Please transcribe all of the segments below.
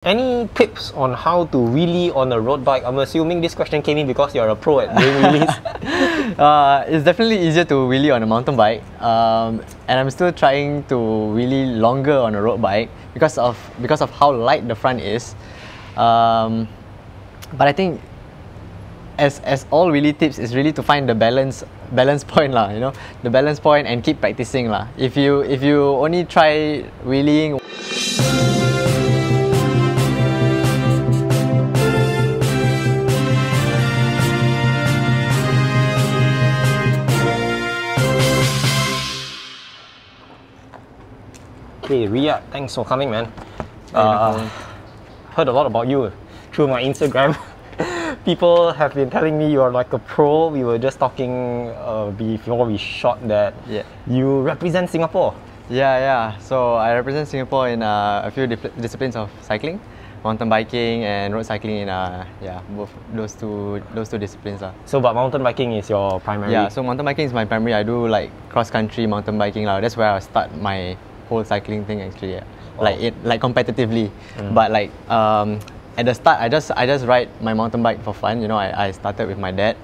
Any tips on how to wheelie on a road bike? I'm assuming this question came in because you're a pro at doing wheelies. It's definitely easier to wheelie on a mountain bike, and I'm still trying to wheelie longer on a road bike because of how light the front is. But I think as all wheelie tips is really to find the balance point lah, you know, the balance point, and keep practicing lah. If you only try wheeling. Hey Riyadh, thanks for coming, man. Heard a lot about you through my Instagram. People have been telling me you are like a pro. We were just talking before we shot that you represent Singapore. Yeah. So I represent Singapore in a few disciplines of cycling, mountain biking and road cycling. In both those two disciplines lah. So, but mountain biking is your primary. Yeah. So mountain biking is my primary. I do like cross country mountain biking lah. That's where I start my whole cycling thing actually. Yeah. Like competitively. But like at the start, I just ride my mountain bike for fun. You know, I started with my dad.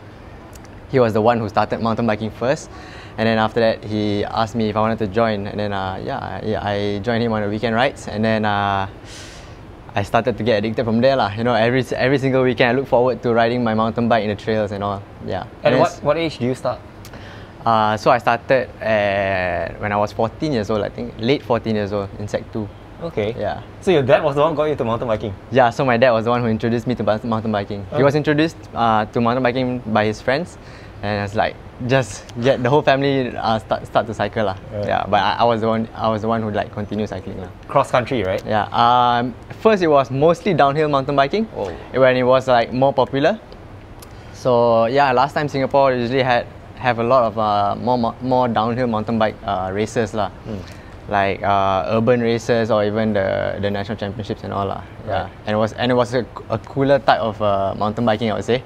He was the one who started mountain biking first, and then after that he asked me if I wanted to join, and then I joined him on the weekend rides, and then I started to get addicted from there lah. You know, every single weekend I look forward to riding my mountain bike in the trails and all. Yeah. And what age do you start? So I started when I was 14 years old, I think, late 14 years old, in Sec 2. Okay. Yeah. So your dad was the one who got you to mountain biking? Yeah, so my dad was the one who introduced me to mountain biking. He was introduced to mountain biking by his friends, and it's like, just get the whole family start to cycle lah. Yeah, but I was the one who like continue cycling lah. Cross country, right? Yeah. First it was mostly downhill mountain biking when it was like more popular. So yeah, last time Singapore usually have a lot of more downhill mountain bike races lah, like urban races or even the national championships and all lah. Yeah, right. And it was a cooler type of mountain biking, I would say.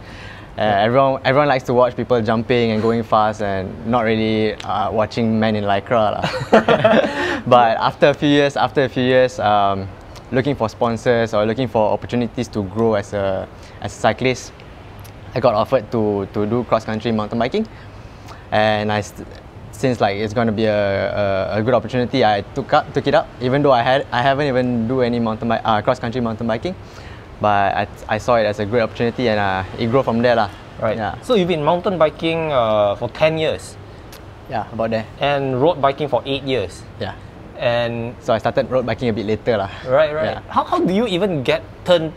Everyone likes to watch people jumping and going fast, and not really watching men in lycra lah. But after a few years, looking for sponsors or looking for opportunities to grow as a cyclist, I got offered to do cross country mountain biking. And since like it's going to be a good opportunity, I took it up. Even though I haven't even do any cross country mountain biking, but I saw it as a great opportunity, and it grew from there lah. Right. Yeah. So you've been mountain biking for 10 years. Yeah, about there. And road biking for 8 years. Yeah. And so I started road biking a bit later lah. Right. Yeah. How do you even turn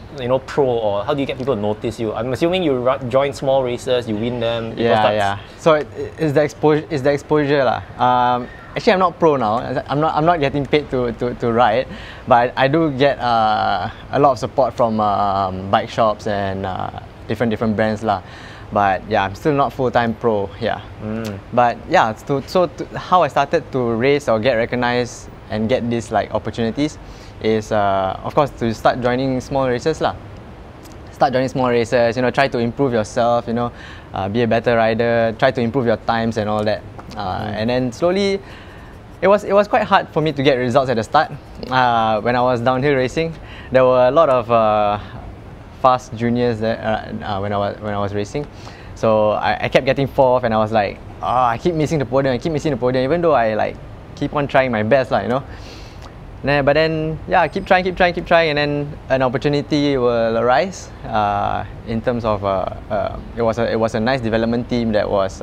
pro, or how do you get people to notice you? I'm assuming you join small races, you win them. Yeah. So it's the exposure lah. Actually, I'm not pro now. I'm not getting paid to ride, but I do get a lot of support from bike shops and different brands lah. But yeah, I'm still not full-time pro. Yeah. But yeah, how I started to race or get recognized and get these like opportunities is of course to start joining small races lah. Start joining small races. You know, try to improve yourself. You know, be a better rider. Try to improve your times and all that. And then slowly, it was quite hard for me to get results at the start. When I was downhill racing, there were a lot of fast juniors there when I was racing. So I kept getting fourth, and I was like, I keep missing the podium. Even though I like keep on trying my best lah, you know. But then yeah, keep trying, and then an opportunity will arise. In terms of it was a nice development team that was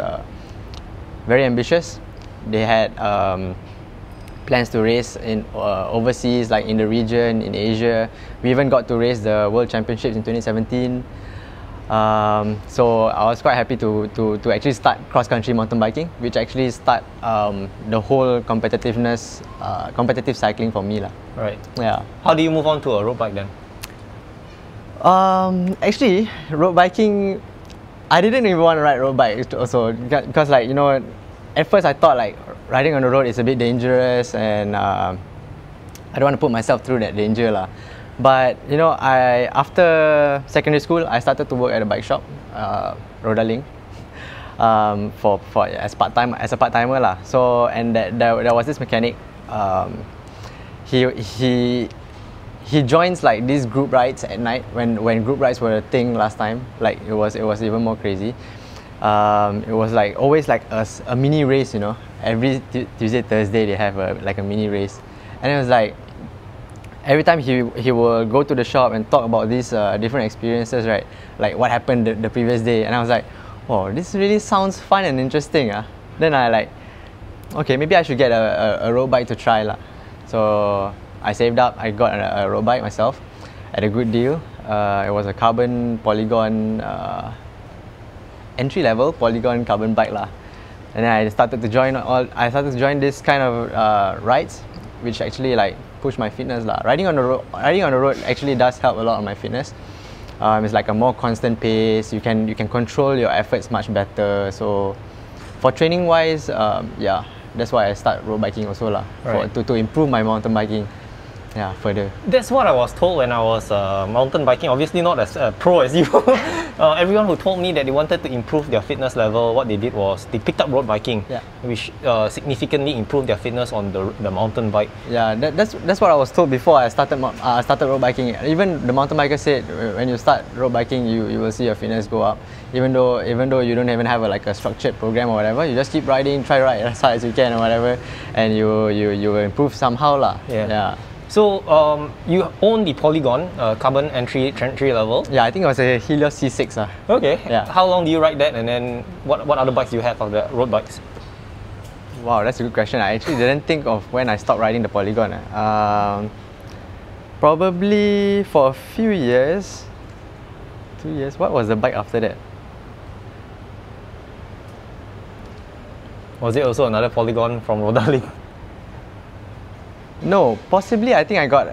very ambitious. They had plans to race in overseas, like in the region, in Asia. We even got to race the World Championships in 2017. So I was quite happy to actually start cross-country mountain biking, which actually start the whole competitive cycling for me lah. Right. Yeah. How do you move on to a road bike then? Actually, road biking, I didn't even want to ride road bike also, because like, you know, at first I thought like riding on the road is a bit dangerous, and I don't want to put myself through that danger lah. But you know, after secondary school, I started to work at a bike shop, Rodaling, as a part timer lah. So, and there was this mechanic. He he joins like these group rides at night when group rides were a thing last time. Like it was even more crazy. It was like always like a mini race, you know. Every Tuesday, Thursday they have like a mini race, and it was like every time he will go to the shop and talk about these different experiences, right? Like what happened the previous day, and I was like, oh, this really sounds fun and interesting. Then I like, okay, maybe I should get a road bike to try lah. So I saved up, I got a road bike myself at a good deal. It was a carbon polygon, entry level polygon carbon bike lah. And then I started to join this kind of rides, which actually like push my fitness lah. Riding on the road actually does help a lot on my fitness. It's like a more constant pace. You can control your efforts much better. So for training wise, yeah, that's why I start road biking also lah. Right. To improve my mountain biking. Yeah, further. That's what I was told when I was mountain biking. Obviously not as pro as you. Everyone who told me that they wanted to improve their fitness level, what they did was they picked up road biking, which significantly improved their fitness on the mountain bike. Yeah, that's what I was told before I started road biking. Even the mountain biker said when you start road biking, you will see your fitness go up. Even though you don't even have a structured program or whatever, you just keep riding, try ride as hard as you can or whatever, and you will improve somehow lah. Yeah. So you own the Polygon carbon entry level. Yeah, I think it was a Helios C6. Okay. Yeah. How long do you ride that, and then what other bikes do you have of the road bikes? Wow, that's a good question. I actually didn't think of when I stopped riding the Polygon. Probably for a few years. 2 years. What was the bike after that? Was it also another Polygon from Rodalink? No, possibly. I think I got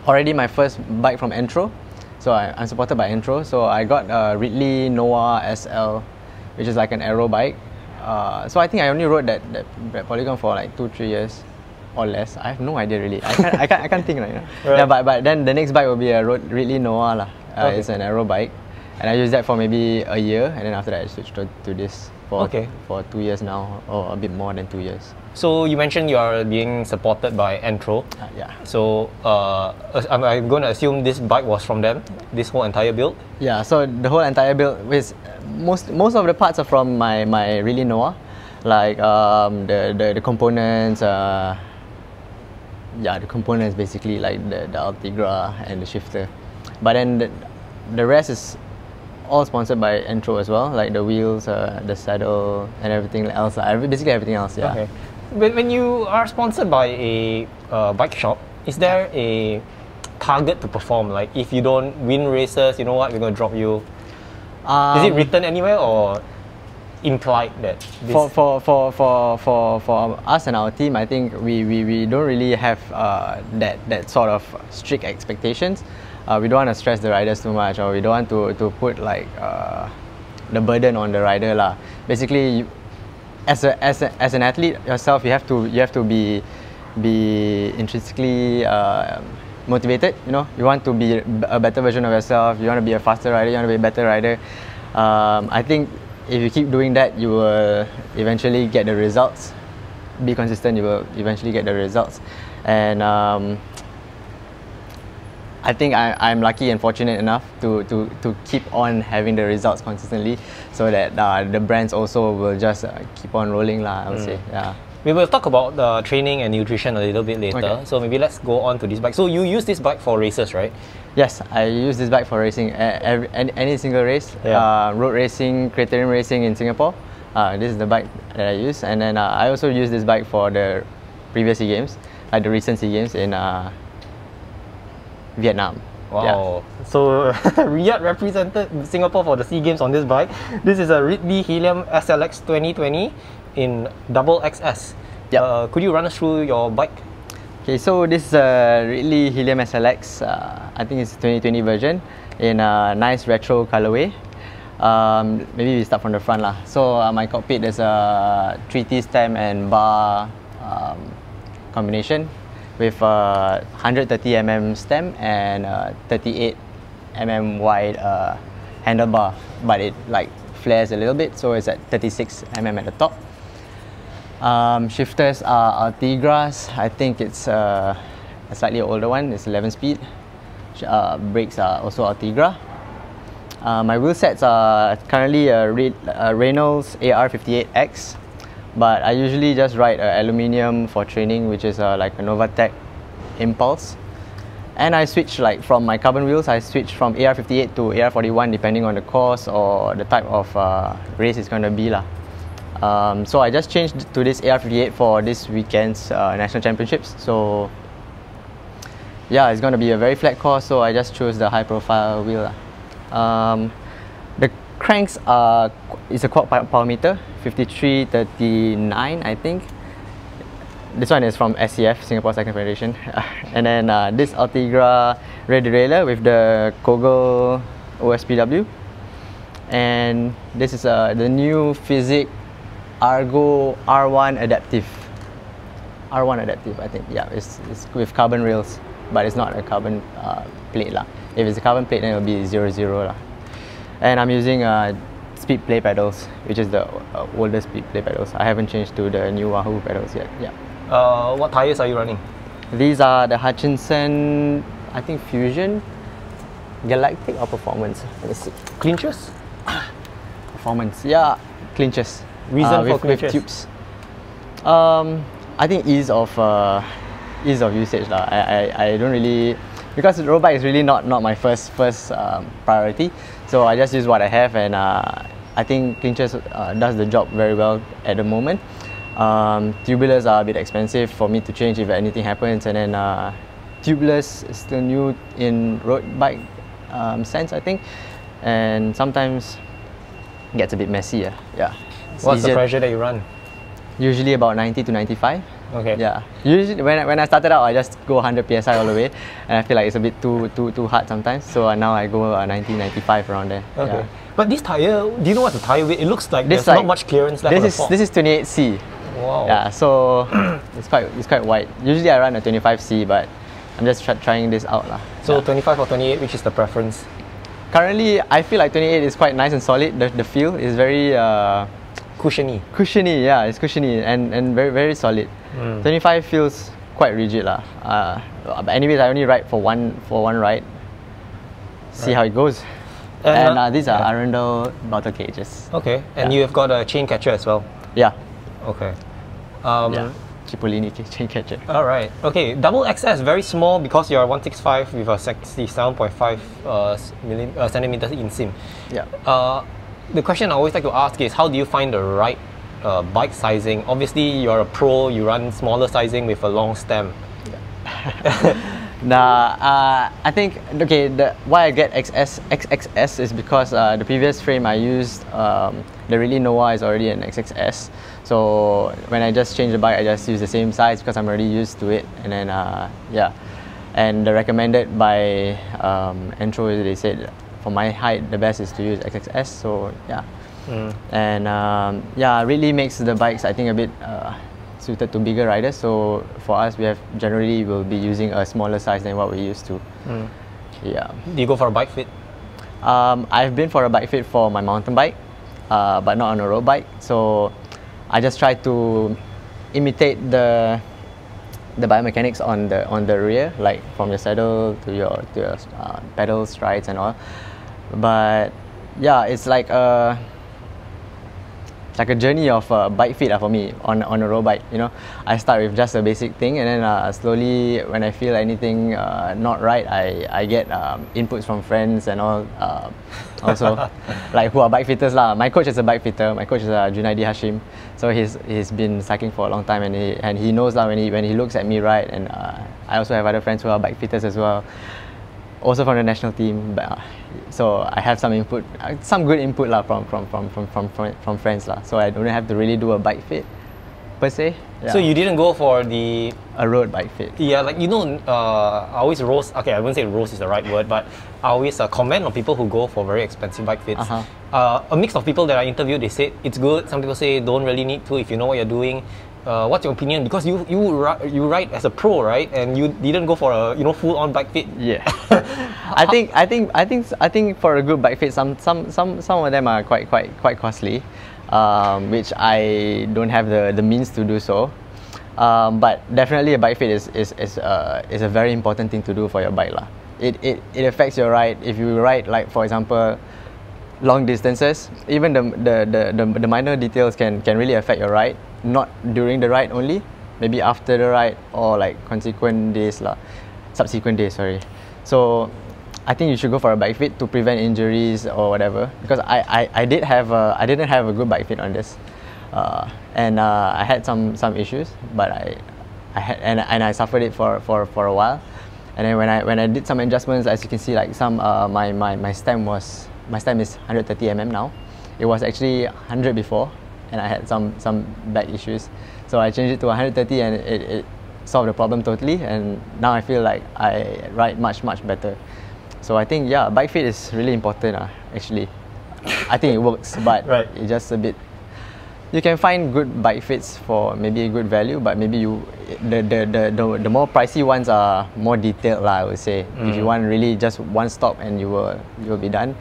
already my first bike from Entro. So I'm supported by Entro. So I got Ridley Noah SL, which is like an aero bike. So I think I only rode that Polygon for like 2-3 years or less. I have no idea really. I can't think right now. Right. Yeah, but then the next bike will be a Ridley Noah lah. Okay. It's an aero bike, and I used that for maybe a year, and then after that I switched to this for 2 years now, or a bit more than 2 years. So you mentioned you are being supported by Entro. Yeah. So I'm going to assume this bike was from them, this whole entire build? Yeah, so the whole entire build, with most of the parts are from my Ridley Noah, like the components, the components basically, like the Altigra and the shifter. But then the rest is all sponsored by Entro as well, like the wheels, the saddle, and everything else. Basically everything else, yeah. Okay. When you are sponsored by a bike shop, is there a target to perform? Like if you don't win races, you know what, we're going to drop you. Is it written anywhere or implied that this... For us and our team, I think we don't really have that sort of strict expectations. We don't want to stress the riders too much, or we don't want to put like the burden on the rider lah. Basically, as an athlete yourself, you have to be intrinsically motivated. You know, you want to be a better version of yourself. You want to be a faster rider. You want to be a better rider. I think if you keep doing that, you will eventually get the results. Be consistent, you will eventually get the results. And I think I'm lucky and fortunate enough to keep on having the results consistently, so that the brands also will just keep on rolling lah, I would say. Yeah. We will talk about the training and nutrition a little bit later. Okay. So maybe let's go on to this bike. So you use this bike for races, right? Yes, I use this bike for racing. Any single race, road racing, criterium racing in Singapore. This is the bike that I use, and then I also use this bike for the previous SEA Games, like the recent SEA Games in Vietnam. Wow. Yeah. So Riyadh represented Singapore for the SEA Games on this bike. This is a Ridley Helium SLX 2020 in XXS. Yep. Could you run us through your bike? Okay, so this is a Ridley Helium SLX. I think it's 2020 version in a nice retro colorway. Maybe we start from the front lah. So my cockpit, there's a 3T stem and bar combination with 130mm stem and 38mm wide handlebar, but it like flares a little bit, so it's at 36mm at the top. Shifters are Altigras. I think it's a slightly older one. It's 11 speed. Brakes are also Ultegra. My wheel sets are currently a Reynolds AR58X, but I usually just ride aluminium for training, which is like a Novatec Impulse. And I switch, like from my carbon wheels, I switch from AR58 to AR41 depending on the course or the type of race it's going to be lah. So I just changed to this AR58 for this weekend's national championships. So yeah, it's going to be a very flat course, so I just chose the high profile wheel lah. The cranks are, it's a quad power meter, 5339 I think. This one is from SCF, Singapore Cycling Federation. And then this Ultegra rear derailleur with the Kogel OSPW. And this is the new Fizik Argo R1 Adaptive. R1 Adaptive, I think. Yeah, it's with carbon rails, but it's not a carbon plate lah. If it's a carbon plate, then it'll be 00 lah. And I'm using speed play pedals, which is the older speed play pedals. I haven't changed to the new Wahoo pedals yet. Yeah. What tires are you running? These are the Hutchinson, I think Fusion, Galactic or Performance. Let me see. Clinchers? Performance, yeah, clinchers. Reason for clinchers? With tubes. I think ease of usage lah. I don't really, because road bike is really not my first priority. So I just use what I have, and I think clinchers does the job very well at the moment. Tubulars are a bit expensive for me to change if anything happens, and then tubeless is still new in road bike sense, I think, and sometimes it gets a bit messy. Yeah. What's the pressure that you run? Usually about 90 to 95. Okay. Yeah. Usually when I started out, I just go 100 psi all the way, and I feel like it's a bit too hard sometimes. So now I go 90, 95 around there. Okay. Yeah. But this tire, do you know what the tire weight? It looks like there's not much clearance left on the fork. This is 28C. Wow. Yeah, so it's quite wide. Usually I run a 25C, but I'm just trying this out lah. So 25 or 28, which is the preference? Currently, I feel like 28 is quite nice and solid. The feel is very cushiony. Cushiony, yeah, it's cushiony and very solid. 25 feels quite rigid lah. But anyways, I only ride for one ride. See how it goes. And these are Arundel bottle cages. Okay, and you have got a chain catcher as well. Yeah. Okay. Yeah. Cipollini chain catcher. Alright. Okay, double XS, very small because you're 165 with a 67.5 centimeters inseam. Yeah. The question I always like to ask is, how do you find the right bike sizing? Obviously, you're a pro, you run smaller sizing with a long stem. Nah, I think, okay, why I get XXS is because the previous frame I used, the Ridley Noah is already an XXS. So when I just change the bike, I just use the same size because I'm already used to it. And then, yeah. And the recommended by Entro, they said for my height, the best is to use XXS. So yeah. And yeah, really makes the bikes, I think, a bit suited to bigger riders. So for us, generally will be using a smaller size than what we used to. Yeah. Do you go for a bike fit? I've been for a bike fit for my mountain bike, but not on a road bike. So I just try to imitate the biomechanics on the rear, like from your saddle to your pedals, strides, and all. But yeah, it's like a journey of a bike fit for me on a road bike. You know, I start with just a basic thing, and then slowly, when I feel anything not right, I get inputs from friends and all. Also, like who are bike fitters lah. My coach is a bike fitter. My coach is Riyadh Hakim. So he's been cycling for a long time, and he knows that when he looks at me right. And I also have other friends who are bike fitters as well, also from the national team. But, so I have some input, some good input lah from friends lah. So I don't have to really do a bike fit per se. Yeah. So you didn't go for a road bike fit? Yeah, like, you know, I always roast. Okay, I wouldn't say roast is the right word, but I always comment on people who go for very expensive bike fits. A mix of people that I interviewed, they said it's good. Some people say don't really need to if you know what you're doing. What's your opinion? Because you ride as a pro, right? And you didn't go for a full-on bike fit. Yeah. I think for a good bike fit, some of them are quite costly, which I don't have the means to do so. But definitely a bike fit is a very important thing to do for your bike lah. It affects your ride. If you ride, like for example, long distances, even the minor details can really affect your ride. Not during the ride only, maybe after the ride or like subsequent days lah. Sorry. So I think you should go for a bike fit to prevent injuries or whatever. Because I didn't have a good bike fit on this, and I had some issues, but I suffered it for a while. And then when I did some adjustments, as you can see, like my stem is 130 mm now. It was actually 100 before, and I had some back issues. So I changed it to 130, and it solved the problem totally. And now I feel like I ride much better. So I think bike fit is really important actually. I think it works, but right. It's just a bit. You can find good bike fits for maybe a good value, but maybe the more pricey ones are more detailed lah, I would say. If you want really just one stop and you will be done.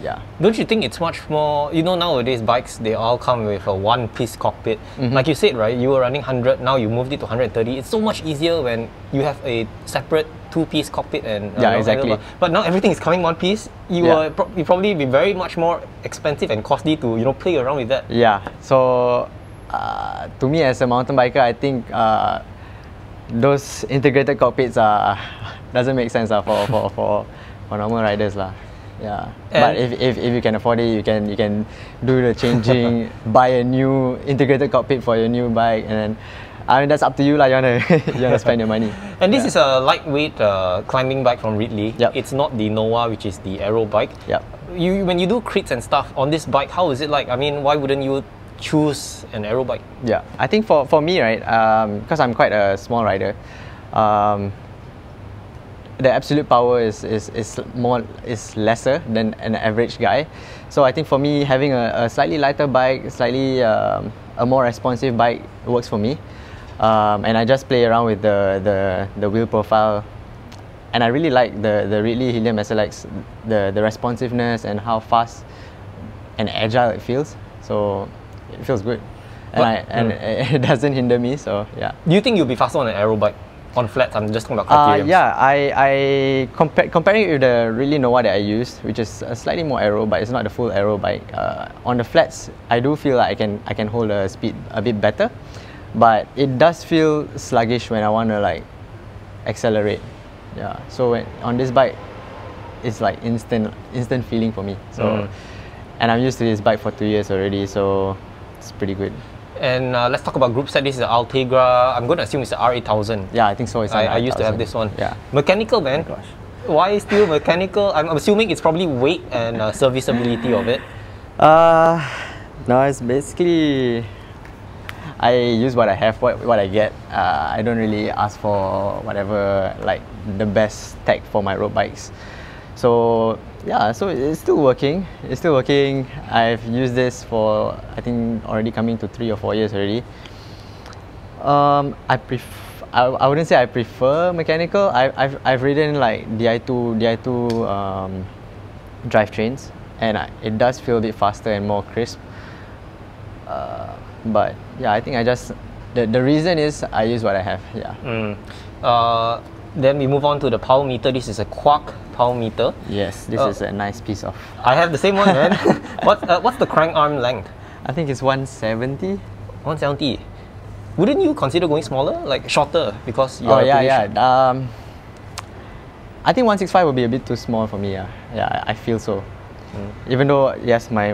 Yeah. Don't you think it's much more, nowadays bikes, they all come with a one-piece cockpit. Like you said, right, you were running 100, now you moved it to 130. It's so much easier when you have a separate two-piece cockpit and exactly. But now everything is coming one piece. You probably be very much more expensive and costly to play around with that. Yeah. So to me as a mountain biker, I think those integrated cockpits doesn't make sense for normal riders lah. Yeah, but if you can afford it, you can do the changing, buy a new integrated cockpit for your new bike, and then I mean that's up to you lah. You wanna spend your money. And this is a lightweight climbing bike from Ridley. Yep. It's not the Noah, which is the aero bike. Yep. When you do crits and stuff on this bike, how is it like? I mean, why wouldn't you choose an aero bike? Yeah, I think for me, right, because I'm quite a small rider. The absolute power is lesser than an average guy. So I think for me, having a slightly lighter bike, slightly a more responsive bike works for me. And I just play around with the wheel profile, and I really like the Ridley Helium SLX, the responsiveness and how fast and agile it feels. So it feels good, and it doesn't hinder me. So yeah. Do you think you'll be faster on an aero bike? On flats, I'm just talking about criteriums. Yeah, I comparing it with the Ridley Noah that I used, which is a slightly more aero, but it's not the full aero bike. On the flats, I do feel like I can hold the speed a bit better, but it does feel sluggish when I want to like accelerate. Yeah, so on this bike, it's like instant feeling for me. So, and I'm used to this bike for 2 years already, so it's pretty good. And let's talk about group set. This is the Altegra. I'm going to assume it's the R8000. Yeah, I think so. I used to have this one. Yeah. Mechanical, man. Oh my gosh. Why still mechanical? I'm assuming it's probably weight and serviceability of it. No, it's basically I use what I have, what I get. I don't really ask for whatever, like the best tech for my road bikes. So yeah, so it's still working. I've used this for, I think, already coming to 3 or 4 years already. I wouldn't say I prefer mechanical. I've ridden like Di2 drivetrains, and it does feel a bit faster and more crisp. But yeah, I think the reason is I use what I have. Yeah. Then we move on to the power meter. This is a Quark power meter. Yes, this is a nice piece of. I have the same one, man. What's the crank arm length? I think it's 170. 170. Wouldn't you consider going smaller, like shorter, because you're I think 165 would be a bit too small for me. Yeah, I feel so. Even though yes, my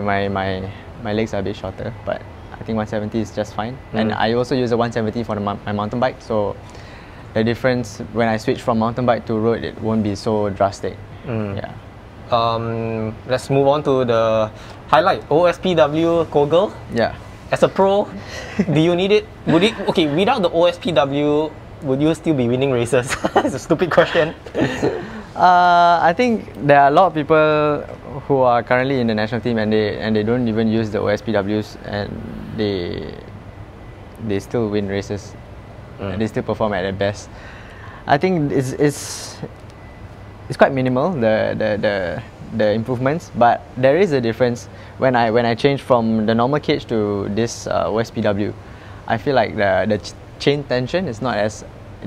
legs are a bit shorter, but I think 170 is just fine. And I also use a 170 for my mountain bike, so the difference when I switch from mountain bike to road, it won't be so drastic. Yeah. Let's move on to the highlight, OSPW Kogel. Yeah. As a pro, do you need it? Without the OSPW, would you still be winning races? It's a stupid question. I think there are a lot of people who are currently in the national team and they don't even use the OSPWs, and they still win races. And they still perform at their best. I think it's quite minimal, the improvements, but there is a difference when I change from the normal cage to this OSPW. I feel like the chain tension. It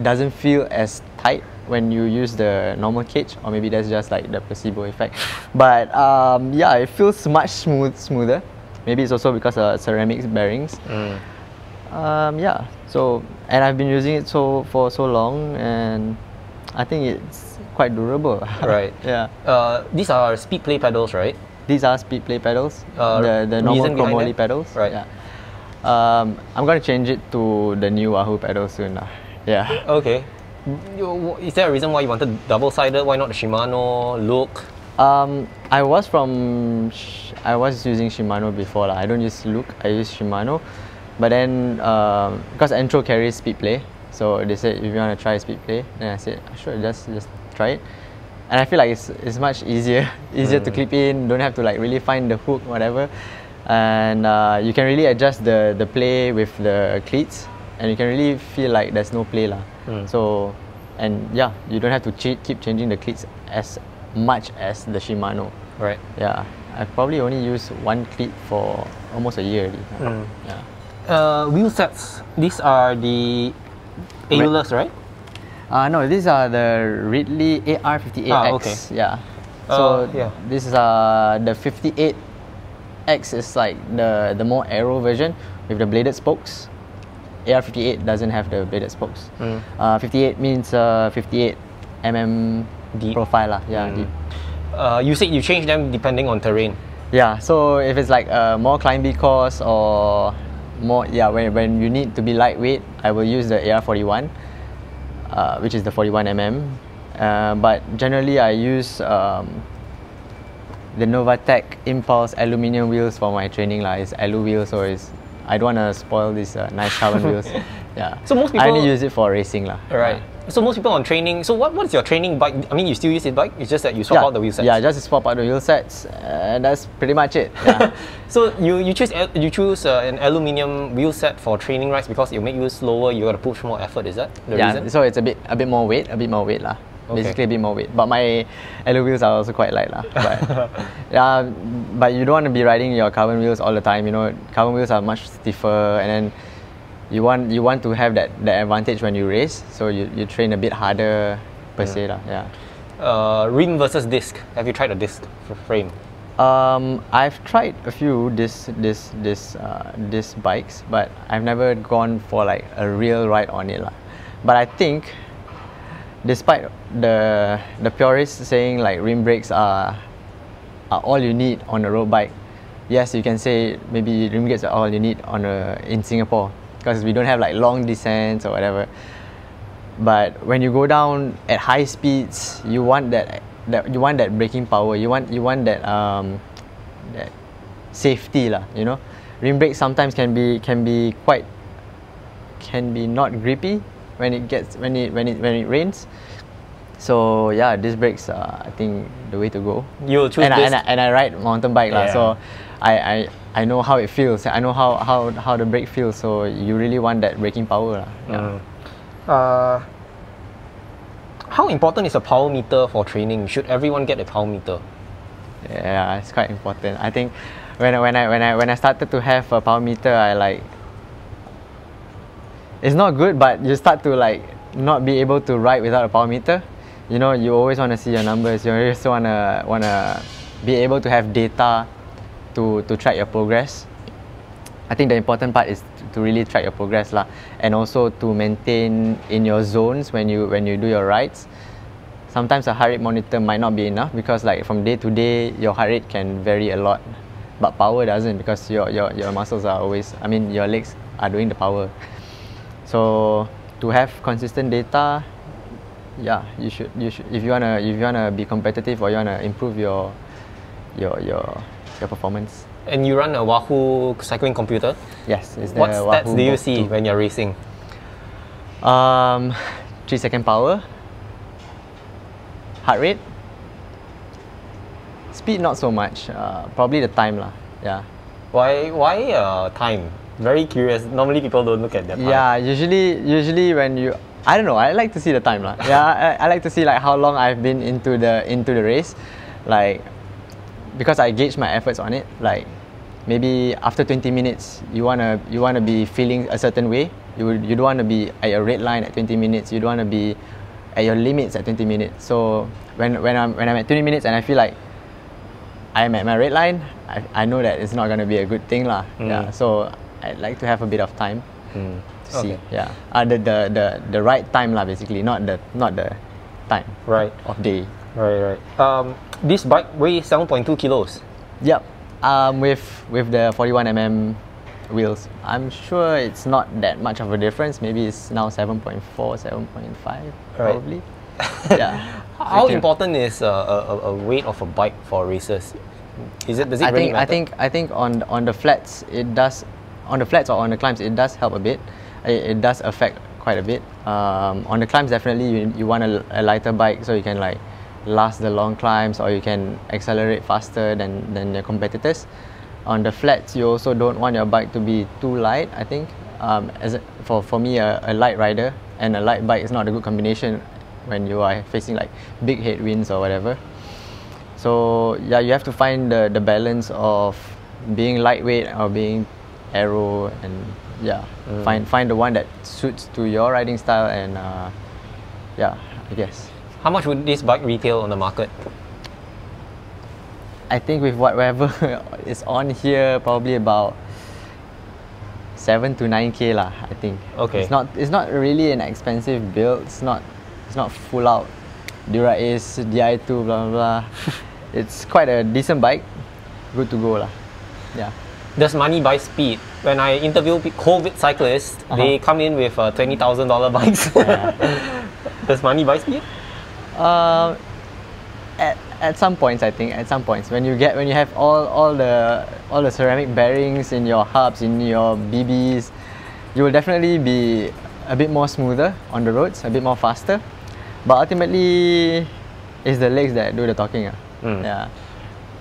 doesn't feel as tight when you use the normal cage, or maybe that's just like the placebo effect. But yeah, it feels much smoother. Maybe it's also because of ceramics bearings. Yeah. So, and I've been using it for so long, and I think it's quite durable. Right. Yeah. These are speed play pedals, right? These are speed play pedals. The normal chromoly pedals. Right. Yeah. I'm gonna change it to the new Wahoo pedals soon. Yeah. Okay. Is there a reason why you wanted double-sided? Why not the Shimano look? I was using Shimano before. I don't use Look, I use Shimano. But then, because Entro carries speed play, so they said if you want to try speed play, then I said sure, just try it. And I feel like it's much easier to clip in. Don't have to like really find the hook, whatever. And you can really adjust the play with the cleats, and you can really feel like there's no play lah. So, and yeah, you don't have to keep changing the cleats as much as the Shimano. Right. Yeah, I've probably only used one cleat for almost a year already. Yeah. Wheel sets. These are the Aulus, right? No, these are the Ridley AR58X. Okay. Yeah. So yeah. this is the 58X is like the more aero version with the bladed spokes. AR58 doesn't have the bladed spokes. 58 means 58 mm Deep. profile lah. Yeah, deep. You said you change them depending on terrain. Yeah. So if it's like a more climbing course or more, when you need to be lightweight, I will use the AR41, which is the 41 mm. But generally, I use the Novatec Impulse aluminium wheels for my training lah. It's alu wheels, so I don't want to spoil these nice carbon wheels. Yeah. So most people I only use it for racing lah. Right. Yeah. So most people on training. So what is your training bike? I mean, you still use this bike. It's just that you swap out the wheel sets. Yeah, just swap out the wheel sets, and that's pretty much it. Yeah. So you choose an aluminium wheel set for training rides because it will make you slower. You got to push more effort. Is that the reason? So it's a bit more weight lah. Okay. Basically a bit more weight. But my alu wheels are also quite light lah. But yeah, but you don't want to be riding your carbon wheels all the time. You know, carbon wheels are much stiffer, and then you want to have that advantage when you race. So you train a bit harder per se lah. Yeah. Rim versus disc. Have you tried a disc frame? I've tried a few disc bikes, but I've never gone for like a real ride on it lah. But I think, despite the purists saying like rim brakes are all you need on a road bike, yes, you can say maybe rim brakes are all you need in Singapore because we don't have like long descents or whatever. But when you go down at high speeds, you want that braking power. You want that that safety lah. You know, rim brakes sometimes can be not grippy when it rains. So yeah, disc brakes are I think the way to go. You'll choose and I ride mountain bike lah, so I know how it feels. I know how the brake feels. So you really want that braking power lah. Yeah. How important is a power meter for training? Should everyone get a power meter? Yeah, it's quite important. I think when I started to have a power meter, I like, it's not good, but you start to like not be able to ride without a power meter. You know, you always want to see your numbers. You always wanna be able to have data to track your progress. I think the important part is to really track your progress lah, and also to maintain in your zones when you do your rides. Sometimes a heart rate monitor might not be enough because like from day to day your heart rate can vary a lot, but power doesn't because your muscles are always, I mean your legs are doing the power. So to have consistent data, yeah, you should if you wanna be competitive or you wanna improve your performance. And you run a Wahoo cycling computer? Yes. What stats do you see when you're racing? 3-second power, heart rate, speed not so much. Probably the time lah. Yeah. Why time? Very curious. Normally people don't look at that. Yeah. Usually when you, I don't know. I like to see the time lah. Yeah. I like to see like how long I've been into the race, like because I gauge my efforts on it. Like maybe after 20 minutes, you wanna be feeling a certain way. You don't want to be at your red line at 20 minutes. You don't want to be at your limits at 20 minutes. So when I'm at 20 minutes and I feel like I'm at my red line, I know that it's not going to be a good thing lah. Yeah. So I'd like to have a bit of time to see. Yeah. The right time lah, basically, not the time. Right. Of day. Right. This bike weighs 7.2 kilos. Yep. With the 41mm wheels, I'm sure it's not that much of a difference. Maybe it's now 7.4, 7.5 probably. Yeah. How important is a weight of a bike for races? Does it really matter? I think on the flats it does. On the flats or on the climbs it does help a bit. It does affect quite a bit. On the climbs definitely you want a lighter bike so you can like last the long climbs, or you can accelerate faster than your competitors. On the flats you also don't want your bike to be too light. I think for me a light rider and a light bike is not a good combination when you are facing like big headwinds or whatever. So yeah, you have to find the balance of being lightweight or being aero, and yeah, find the one that suits to your riding style, and yeah, I guess. How much would this bike retail on the market? I think with whatever is on here, probably about 7 to 9K lah. I think. Okay. It's not really an expensive build. It's not full out Dura Ace Di2 blah blah blah. It's quite a decent bike. Good to go lah. Yeah. Does money buy speed? When I interview COVID cyclists, they come in with $20,000 bikes. Does money buy speed? At some points, I think. At some points, when you have all the ceramic bearings in your hubs, in your BBs, you will definitely be a bit more smoother on the roads, a bit more faster. But ultimately, it's the legs that do the talking. Yeah.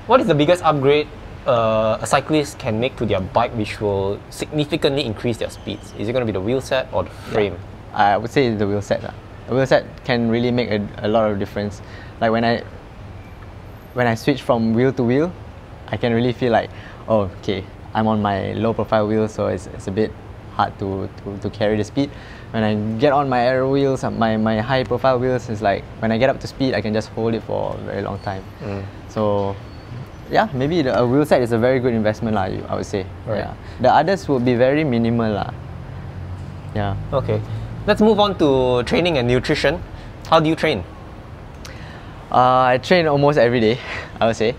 What is the biggest upgrade a cyclist can make to their bike which will significantly increase their speeds? Is it going to be the wheel set or the frame? I would say it's the wheel set. The wheel set can really make a lot of difference. Like when I switch from wheel to wheel, I can really feel like, oh, okay, I'm on my low profile wheel, so it's a bit hard to carry the speed. When I get on my aero wheels, my high profile wheels, is like when I get up to speed, I can just hold it for a very long time. So yeah, maybe a wheel set is a very good investment lah, I would say. Right. Yeah. The others would be very minimal lah. Yeah. Okay. Let's move on to training and nutrition. How do you train? I train almost every day, I would say.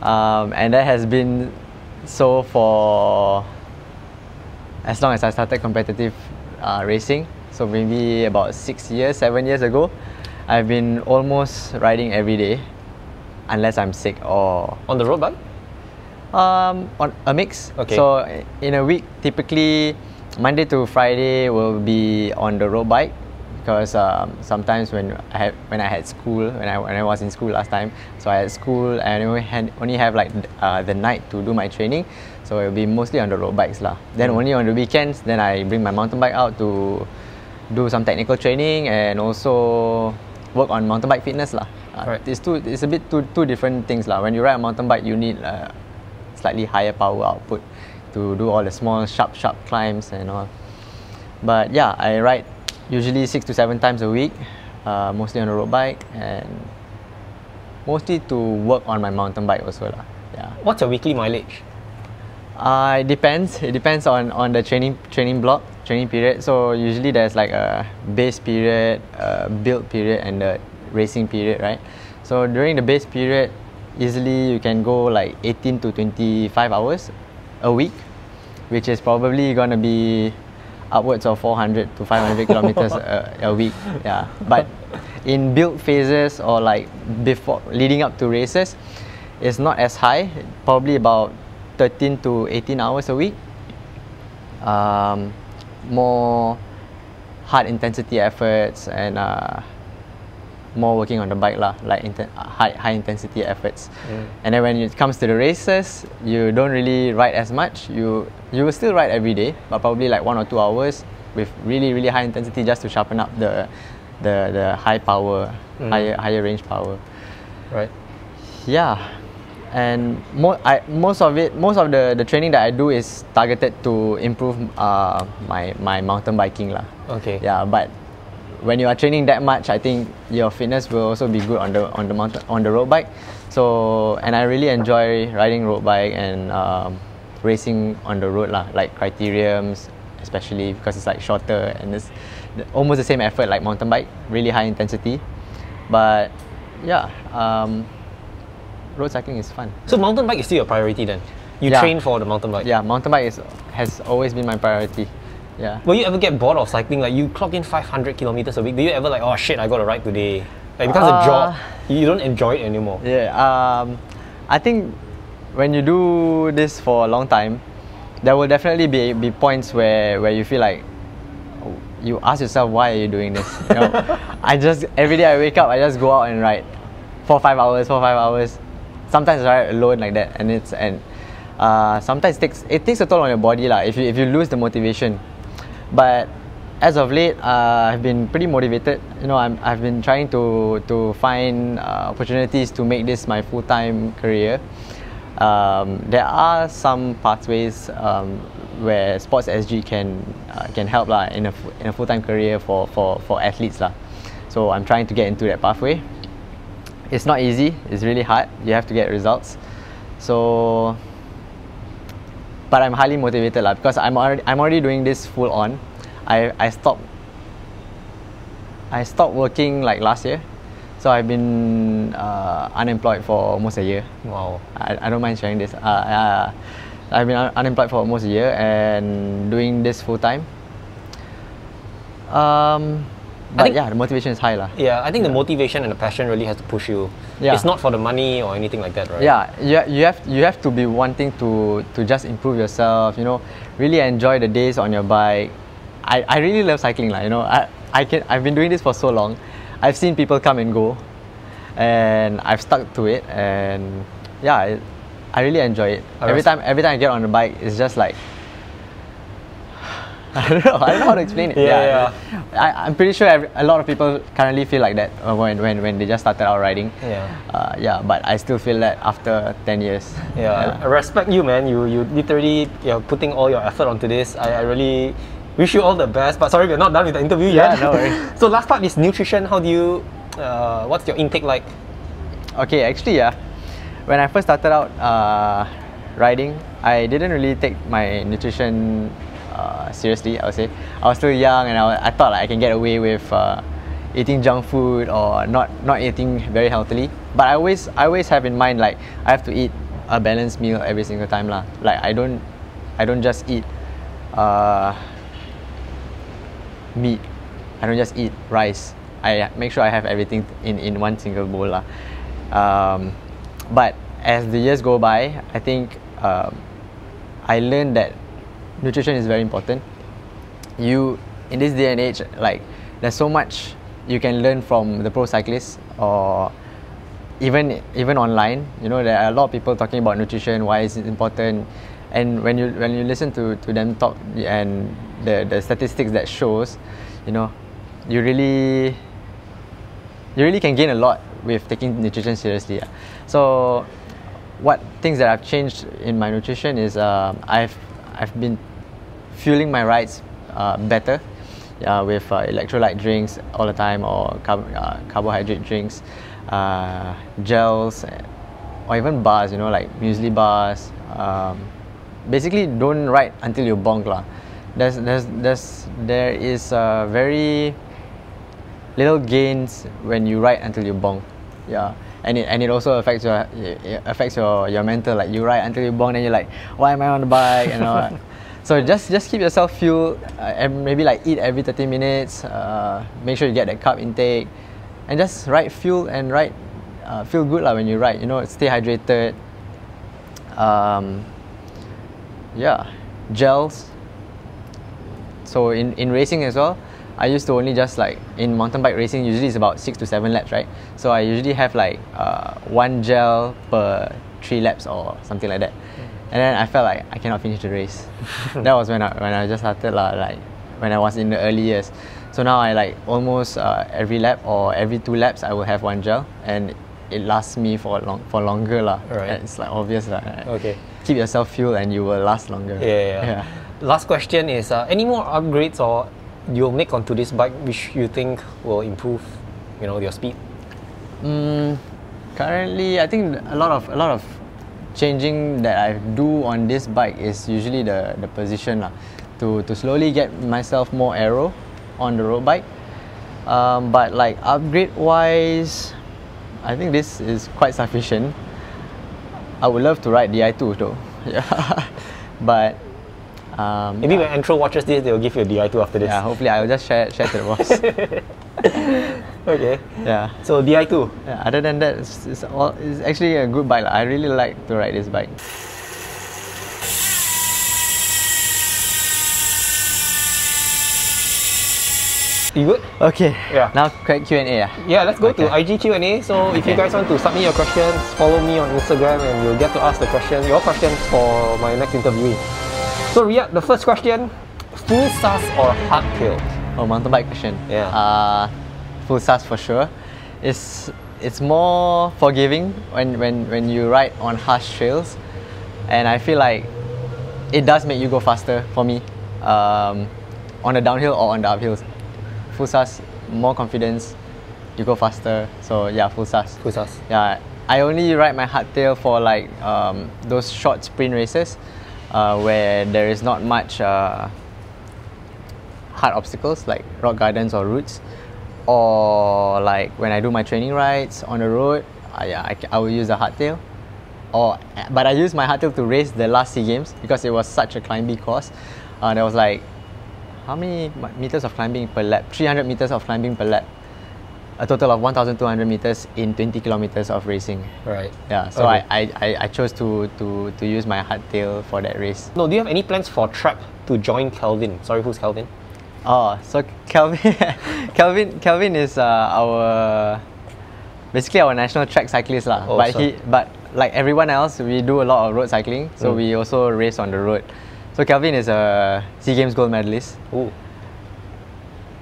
And that has been so for as long as I started competitive racing. So maybe about 7 years ago, I've been almost riding every day, unless I'm sick or... On the road bike? On a mix. Okay. So in a week, typically Monday to Friday will be on the road bike, because sometimes when I had school, when I was in school last time, so I had school and I only have like the night to do my training, so it'll be mostly on the road bikes lah. Then only on the weekends, then I bring my mountain bike out to do some technical training and also work on mountain bike fitness lah. Right. It's a bit two different things lah. When you ride a mountain bike, you need slightly higher power output to do all the small sharp climbs and all. But yeah, I ride usually 6 to 7 times a week, mostly on a road bike, and mostly to work on my mountain bike also lah. Yeah. What's your weekly mileage? It depends. It depends on the training period. So usually there's like a base period, a build period, and the racing period, right? So during the base period, easily you can go like 18 to 25 hours a week, which is probably gonna be upwards of 400 to 500 kilometers a week. Yeah. But in build phases or like before leading up to races, it's not as high. Probably about 13 to 18 hours a week. More hard intensity efforts and more working on the bike lah, like high intensity efforts. And then when it comes to the races, you don't really ride as much. You will still ride every day, but probably like 1 or 2 hours with really high intensity, just to sharpen up the high power, higher range power. Right. Yeah. and most of the training that I do is targeted to improve my mountain biking lah. Okay. Yeah, but when you are training that much, I think your fitness will also be good on the road bike. So, and I really enjoy riding road bike and racing on the road lah, like criteriums, especially because it's like shorter and it's almost the same effort like mountain bike, really high intensity. But yeah, road cycling is fun. So mountain bike is still your priority then? You train for the mountain bike? Yeah, mountain bike has always been my priority. Yeah. Will you ever get bored of cycling? Like you clock in 500 kilometers a week. Do you ever like, oh shit, I got to ride today? Like because a job, you don't enjoy it anymore. Yeah. I think when you do this for a long time, there will definitely be points where you feel like you ask yourself, why are you doing this? You know, every day I wake up, I just go out and ride 4 or 5 hours. Sometimes I ride alone like that, and sometimes it takes a toll on your body lah. If you lose the motivation. But as of late, I've been pretty motivated. You know, I've been trying to find opportunities to make this my full-time career. There are some pathways where Sports SG can help lah in a full-time career for athletes lah. So I'm trying to get into that pathway. It's not easy. It's really hard. You have to get results. So, but I'm highly motivated lah because I'm already doing this full on. I stopped working like last year, so I've been unemployed for almost a year. Wow. I don't mind sharing this. I've been unemployed for almost a year and doing this full time. But yeah, the motivation is high lah. Yeah, I think the motivation and the passion really has to push you. Yeah. It's not for the money or anything like that, right? Yeah, you have to be wanting to just improve yourself. You know, really enjoy the days on your bike. I really love cycling lah. You know, I've been doing this for so long. I've seen people come and go, and I've stuck to it. And yeah, I really enjoy it. Every time I get on the bike, it's just like I don't know how to explain it. Yeah. I'm pretty sure a lot of people currently feel like that when they just started out riding. Yeah. But I still feel that after 10 years. Yeah. I respect you, man. You literally you're putting all your effort onto this. I really wish you all the best. But sorry, we're not done with the interview yet. Yeah, no worries. So last part is nutrition. How do you? What's your intake like? Okay, actually, yeah. When I first started out riding, I didn't really take my nutrition seriously, I would say. I was still young and I thought like I can get away with eating junk food or not eating very healthily. But I always have in mind like I have to eat a balanced meal every single time lah. Like I don't just eat meat. I don't just eat rice. I make sure I have everything in one single bowl lah. But as the years go by, I think I learned that nutrition is very important. In this day and age, like there's so much you can learn from the pro cyclists or even online. You know, there are a lot of people talking about nutrition, why is it important, and when you listen to them talk and the statistics that shows, you know, you really can gain a lot with taking nutrition seriously. So what things that I've changed in my nutrition is I've been fueling my rides better with electrolyte drinks all the time or carbohydrate drinks, gels, or even bars, you know, like muesli bars. Basically, don't ride until you bonk lah. There is very little gains when you ride until you bonk. Yeah. And it also affects your mental. Like you ride until you bonk, and you're like, why am I on the bike? And all that. So just keep yourself fueled, and maybe like eat every 30 minutes. Make sure you get that carb intake, and just ride fuel and ride feel good lah when you ride. You know, stay hydrated. Yeah, gels. So in racing as well, I used to only just like in mountain bike racing. Usually it's about 6 to 7 laps, right? So I usually have like 1 gel per 3 laps or something like that. And then I felt like I cannot finish the race. That was when I just started like when I was in the early years. So now I like almost every lap or every 2 laps I will have 1 gel, and it lasts me for longer lah. Right. It's like obvious lah. Okay. Keep yourself fueled and you will last longer. Yeah. Last question is any more upgrades or you'll make onto this bike which you think will improve, your speed? Currently, I think a lot of changing that I do on this bike is usually the position lah, to slowly get myself more aero on the road bike. But like upgrade wise, I think this is quite sufficient. I would love to ride the i2 though. Yeah, but maybe when Entro watches this, they'll give you a Di2 after this. yeah, hopefully I'll just share to the boss. Okay. Yeah. So Di2. Yeah. Other than that, it's actually a good bike lah. I really like to ride this bike. You good? Okay. Yeah. Now quick Q&A. Yeah, let's go to Okay. IG Q&A. So if you guys want to submit your questions, follow me on Instagram and you'll get to ask your questions for my next interviewee. So Riyadh, the first question, full sus or hardtail? Oh, mountain bike question. Yeah. Full sus for sure. It's more forgiving when you ride on harsh trails, and I feel like it does make you go faster for me, on the downhill or on the uphills. Full sus, more confidence, you go faster. So yeah, full sus. Full sus. Yeah, I only ride my hardtail for like those short sprint races, where there is not much hard obstacles like rock gardens or routes, or like when I do my training rides on the road. I will use the hardtail. But I use my hardtail to race the last SEA Games because it was such a climbing course. There was like, how many meters of climbing per lap? 300 meters of climbing per lap. A total of 1,200 meters in 20 kilometers of racing. Right. Yeah, so Okay. I chose to use my hardtail for that race. No, do you have any plans for track to join Kelvin? Sorry, who's Kelvin? Oh, so Kelvin is basically our national track cyclist lah. Oh, But like everyone else, we do a lot of road cycling. So we also race on the road. So Kelvin is a SEA Games gold medalist. Ooh.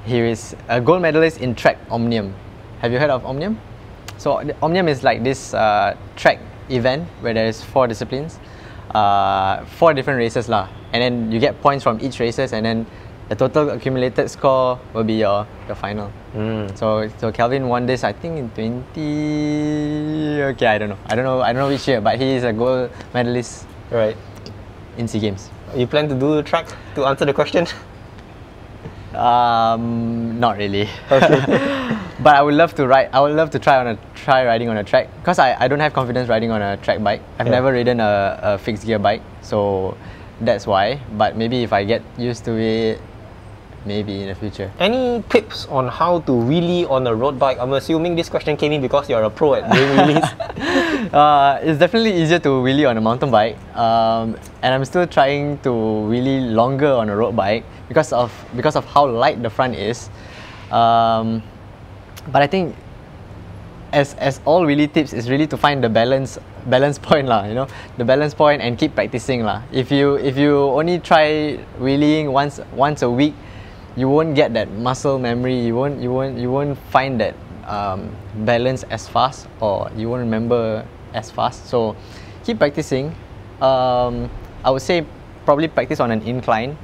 He is a gold medalist in track Omnium. Have you heard of Omnium? So Omnium is like this track event where there is 4 disciplines, 4 different races lah, and then you get points from each races, and then the total accumulated score will be your final. So Kelvin won this, I think in 20. Okay, I don't know which year, but he is a gold medalist Right. in SEA Games. You plan to do track to answer the question? Not really. Okay. But I would love to ride. I would love to try riding on a track because I don't have confidence riding on a track bike. I've never ridden a fixed gear bike, so that's why. But maybe if I get used to it, maybe in the future. Any tips on how to wheelie on a road bike? I'm assuming this question came in because you're a pro at doing wheelies. It's definitely easier to wheelie on a mountain bike, and I'm still trying to wheelie longer on a road bike because of how light the front is. But I think as all wheelie tips is really to find the balance point lah, the balance point, and keep practicing lah. If you only try wheeling once a week, you won't get that muscle memory. You won't find that balance as fast, or you won't remember as fast. So keep practicing. I would say probably practice on an incline.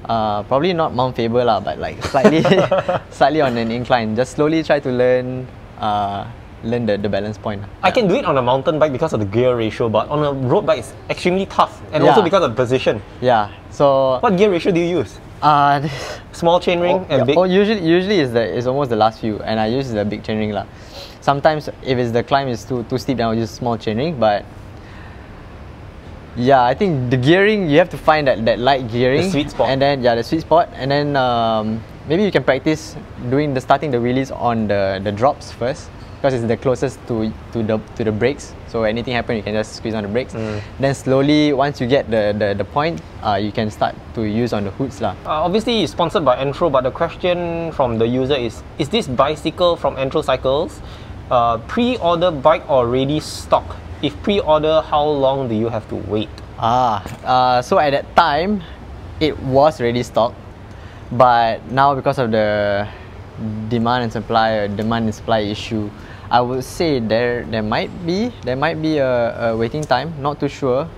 Probably not Mount Faber lah, but like slightly on an incline. Just slowly try to learn the balance point. I can do it on a mountain bike because of the gear ratio, but on a road bike it's extremely tough, and also because of the position. Yeah. So what gear ratio do you use? Small chainring and big. Usually is almost the last few, and I use the big chainring lah. Sometimes if the climb is too steep, then I'll use small chainring. But yeah, I think the gearing, you have to find that light gearing, the sweet spot, and then the sweet spot, and then maybe you can practice starting the wheelies on the drops first, because it's the closest to the brakes. So anything happen, you can just squeeze on the brakes. Then slowly, once you get the point, you can start to use on the hoods lah. Obviously, it's sponsored by Entro, but the question from the user is this bicycle from Entro Cycles pre-order bike or ready stock? If pre-order, how long do you have to wait? So at that time, it was ready stock, but now because of the demand and supply issue, I would say there might be a waiting time. Not too sure.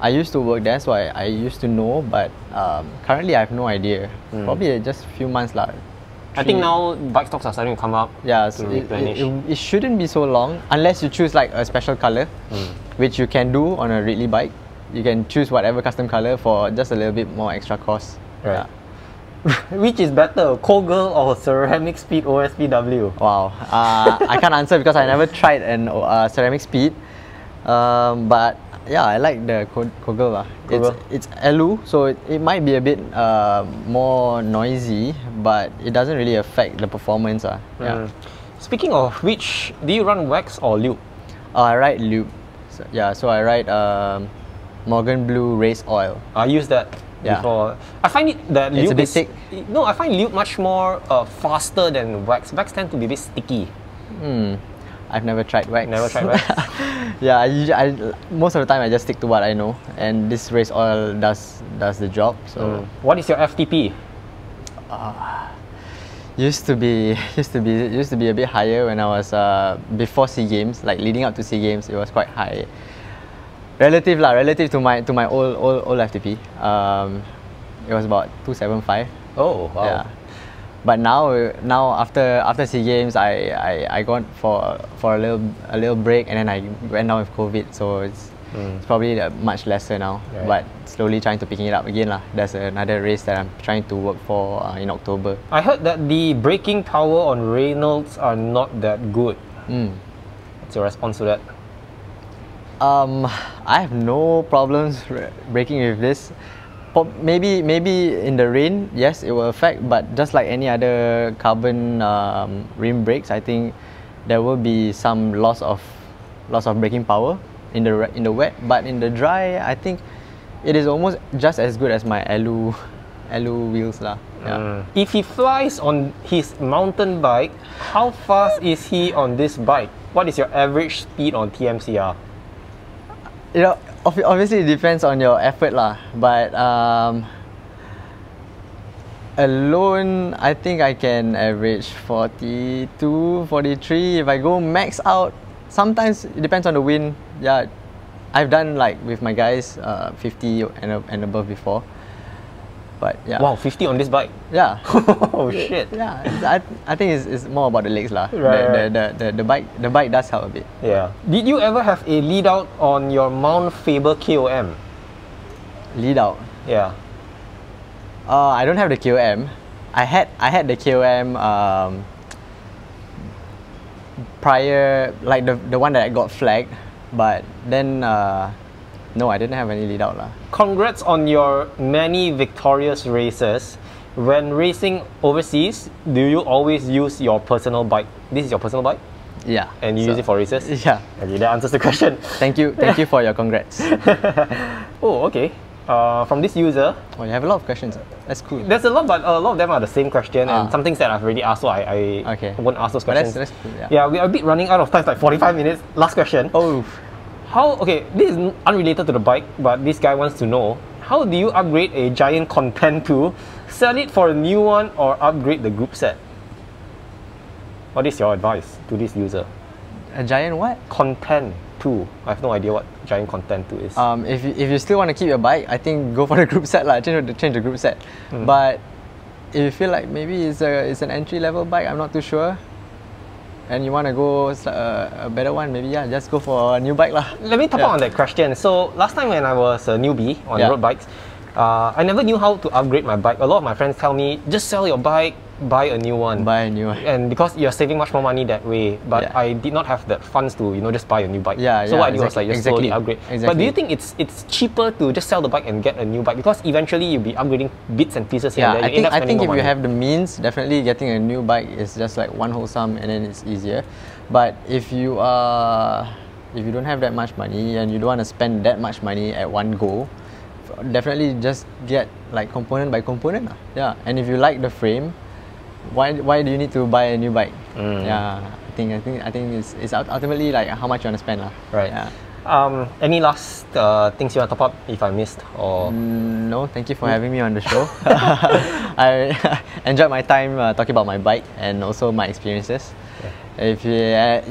I used to work there, so I used to know, but currently I have no idea. Probably just a few months lah. I think now bike stocks are starting to come up. Yeah, to so replenish. it shouldn't be so long unless you choose like a special color, which you can do on a Ridley bike. You can choose whatever custom color for just a little bit more extra cost. Right. Which is better, Kogel or Ceramic Speed OSPW? Wow, I can't answer because I never tried an ceramic speed. But yeah, I like the Kogel lah. It's alu, so it might be a bit more noisy, but it doesn't really affect the performance. Yeah. Speaking of which, do you run wax or lube? I ride lube. So I ride Morgan Blue Race Oil. I use that before. I find it that It's lube a bit is thick. No, I find lube much more faster than wax. Wax tend to be a bit sticky. I've never tried wax. Never tried wax? Yeah, I most of the time I just stick to what I know, and this race oil does the job. So what is your FTP? used to be a bit higher when I was before SEA Games, like leading up to SEA Games. It was quite high. Relative to my old FTP. It was about 275. Oh wow. Yeah. But now after SEA Games, I got for a little break, and then I went down with COVID, so it's probably much lesser now. Right. But slowly trying to picking it up again lah. There's another race that I'm trying to work for in October. I heard that the braking power on Reynolds are not that good. What's your response to that? I have no problems braking with this. Maybe in the rain, yes, it will affect. But just like any other carbon rim brakes, I think there will be some loss of braking power in the wet. But in the dry, I think it is almost just as good as my alu wheels lah. Yeah. If he flies on his mountain bike, how fast is he on this bike? What is your average speed on TMCR? You know, obviously it depends on your effort lah. But alone, I think I can average 42, 43. If I go max out, sometimes it depends on the wind. Yeah, I've done like with my guys 50 and above before. But yeah. Wow, 50 on this bike? Yeah. Oh shit. Yeah, I think it's more about the legs lah. Right. The bike does help a bit. Yeah. Did you ever have a lead out on your Mount Faber KOM? Lead out? Yeah. I don't have the KOM. I had the KOM prior, like the one that I got flagged, but then no, I didn't have any lead out lah. Congrats on your many victorious races. When racing overseas, do you always use your personal bike? This is your personal bike? Yeah. And you use it for races? Yeah. Okay, that answers the question. Thank you for your congrats. Oh, okay. From this user. Oh, you have a lot of questions. That's cool. There's a lot, but a lot of them are the same question, and some things that I've already asked, so I won't ask those questions. That's cool, yeah. Yeah, we are a bit running out of time, it's like 45 minutes. Last question. Oh. Okay, this is unrelated to the bike, but this guy wants to know, how do you upgrade a Giant Content 2, sell it for a new one, or upgrade the group set? What is your advice to this user? A Giant what? Content 2. I have no idea what Giant Content 2 is. If you still want to keep your bike, I think go for the group set lah. Change the group set. But if you feel like maybe it's an entry level bike, I'm not too sure, and you want to go a better one, maybe just go for a new bike lah. Let me top up on that question. So last time when I was a newbie on road bikes, I never knew how to upgrade my bike. A lot of my friends tell me, just sell your bike, buy a new one. Buy a new one. And because you're saving much more money that way, but I did not have the funds to, just buy a new bike. So what I did was like just slowly upgrade. But do you think it's cheaper to just sell the bike and get a new bike? Because eventually you'll be upgrading bits and pieces here and there. I think if you have the means, definitely getting a new bike is just like one whole sum, and then it's easier. But if you don't have that much money and you don't want to spend that much money at one go, definitely just get like component by component. Yeah, and if you like the frame, why do you need to buy a new bike? Yeah, I think it's ultimately like how much you want to spend lah. Right. Yeah. Any last things you want to top up if I missed or? No, thank you for having me on the show. I enjoyed my time talking about my bike and also my experiences. If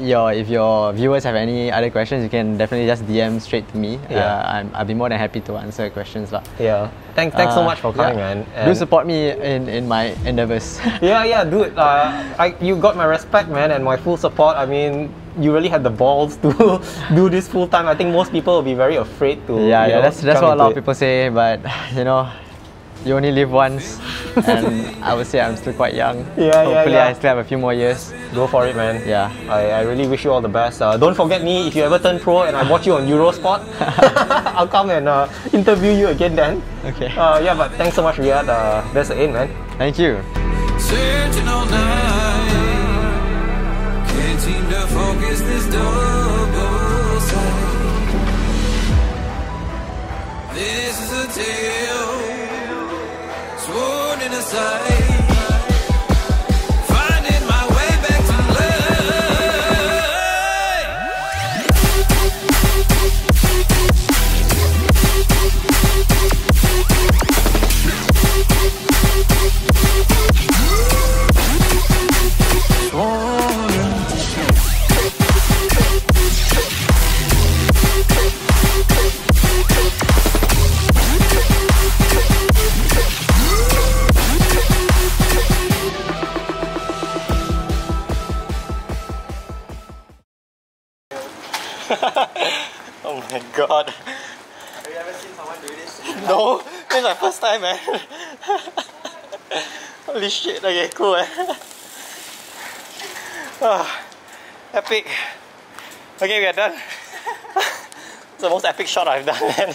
your viewers have any other questions, you can definitely just DM straight to me. I'll be more than happy to answer questions lah. Yeah. Thanks so much for coming, man. Do support me in my endeavors. Yeah, dude. You got my respect, man, and my full support. I mean, you really had the balls to do this full time. I think most people will be very afraid to. Yeah, that's what a lot of people say. But you know, you only live once, and I would say I'm still quite young. Hopefully, I still have a few more years. Go for it, man. Yeah. I really wish you all the best. Don't forget me if you ever turn pro and I watch you on Eurosport. I'll come and interview you again then. Okay. Yeah, but thanks so much, Riyadh. That's the end, man. Thank you. Searching all night, can't seem to focus this double sight. This is a tale sworn in a sight. Finding my way back to Oh my god. Have you ever seen someone do this? No, this is my first time, man. Holy shit, okay, cool, man. Epic. Okay, we are done. It's the most epic shot I've done, man.